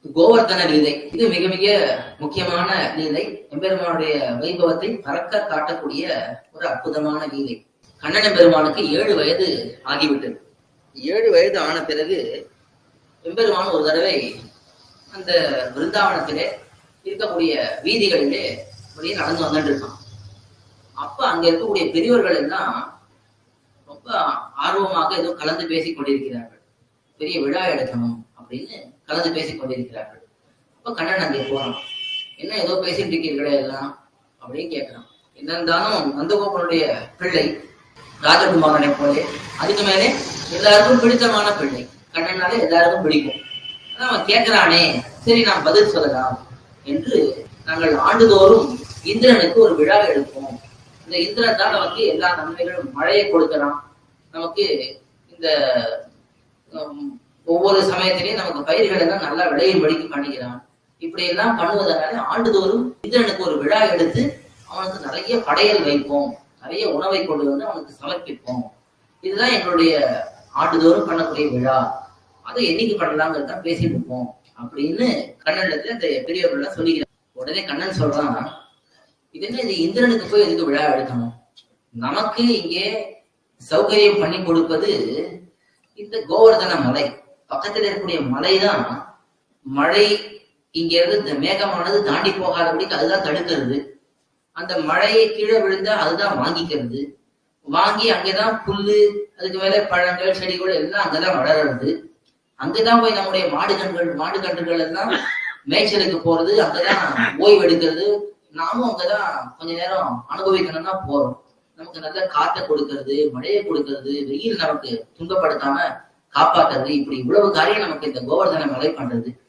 கோவர்த்தன லீலை இது மிக மிக முக்கியமான லீலை. எம்பெருமானுடைய வைபவத்தை பறக்க காட்டக்கூடிய ஒரு அற்புதமான லீலை. கண்ணன் பெருமானுக்கு 7 வயது ஆகிவிட்டது. 7 வயது ஆன பிறகு எம்பெருமான் ஒரு தடவை அந்த பிருந்தாவனத்திலே இருக்கக்கூடிய வீதிகளிலே அப்படியே நடந்து வந்துட்டு இருக்கான். அப்ப அங்க இருக்கக்கூடிய பெரியவர்கள் எல்லாம் ரொம்ப ஆர்வமாக ஏதோ கலந்து பேசிக் கொண்டிருக்கிறார்கள். பெரிய விழா எடுக்கணும் அப்படின்னு கலந்து பேசிக் கொண்டிருக்கிறார்கள். அப்ப கண்ணன் அங்கே போறான். என்ன ஏதோ பேசிட்டு இருக்கீர்களே எல்லாம் அப்படின்னு கேட்கிறான். என்ன இருந்தாலும் நந்தகோபனுடைய பிள்ளை, ராஜகுமாரனை போலே, அதுக்கு மேலே எல்லாருக்கும் பிடித்தமான பிள்ளை. கண்ணனாலே எல்லாருக்கும் பிடிக்கும். அவன் கேட்கிறானே, சரி நாம் பதில் சொல்லலாம் என்று நாங்கள் ஆண்டுதோறும் இந்திரனுக்கு ஒரு விழா எடுப்போம். இந்த இந்திரன் தான் நமக்கு எல்லா நன்மைகளும், மழையை கொடுக்கலாம், நமக்கு இந்த ஒவ்வொரு சமயத்திலையும் நமக்கு பயிர்கள் எல்லாம் நல்லா விளையும்படிக்கு பண்ணிக்கிறான். இப்படி எல்லாம் பண்ணுவதனால ஆண்டுதோறும் இந்திரனுக்கு ஒரு விழா எடுத்து அவனுக்கு நிறைய படையல் வைப்போம், நிறைய உணவை கொண்டு வந்து அவனுக்கு சமர்ப்பிப்போம். இதுதான் எங்களுடைய ஆண்டுதோறும் பண்ணக்கூடிய விழா. அதை என்னைக்கு பண்ணலாங்கிறத பேசிட்டு இருப்போம் அப்படின்னு கண்ணனிடத்துல அந்த பெரியவர்கள் சொல்லிக்கிறான். உடனே கண்ணன் சொல்றான், இது என்ன, இது இந்திரனுக்கு போய் எதுக்கு விழா எடுக்கணும்? நமக்கு இங்கே சௌகரியம் பண்ணி கொடுப்பது இந்த கோவர்தன மலை. பக்கத்துல இருக்கக்கூடிய மலைதான் மழை இங்க இருந்து இந்த மேகமானது தாண்டி போகாதபடிக்கு அதுதான் தடுக்கிறது. அந்த மழையை கீழே விழுந்தா அதுதான் வாங்கிக்கிறது. வாங்கி அங்கேதான் புல்லு, அதுக்கு மேல பழங்கள் செடிகள் எல்லாம் அங்கதான் வளர்றது. அங்கதான் போய் நம்முடைய மாடு கன்றுகள் எல்லாம் மேய்ச்சலுக்கு போறது, அங்கதான் ஓய்வு எடுக்கிறது. நாமும் அங்கதான் கொஞ்ச நேரம் அனுபவிக்கணும்னா போறோம். நமக்கு நல்ல காற்றை கொடுக்கறது, மழையை கொடுக்கறது, வெயில் நமக்கு துன்பப்படுத்தாம காப்பாற்றுறது, இப்படி இவ்வளவு காரியம் நமக்கு இந்த கோவர்தன மலை பண்றது.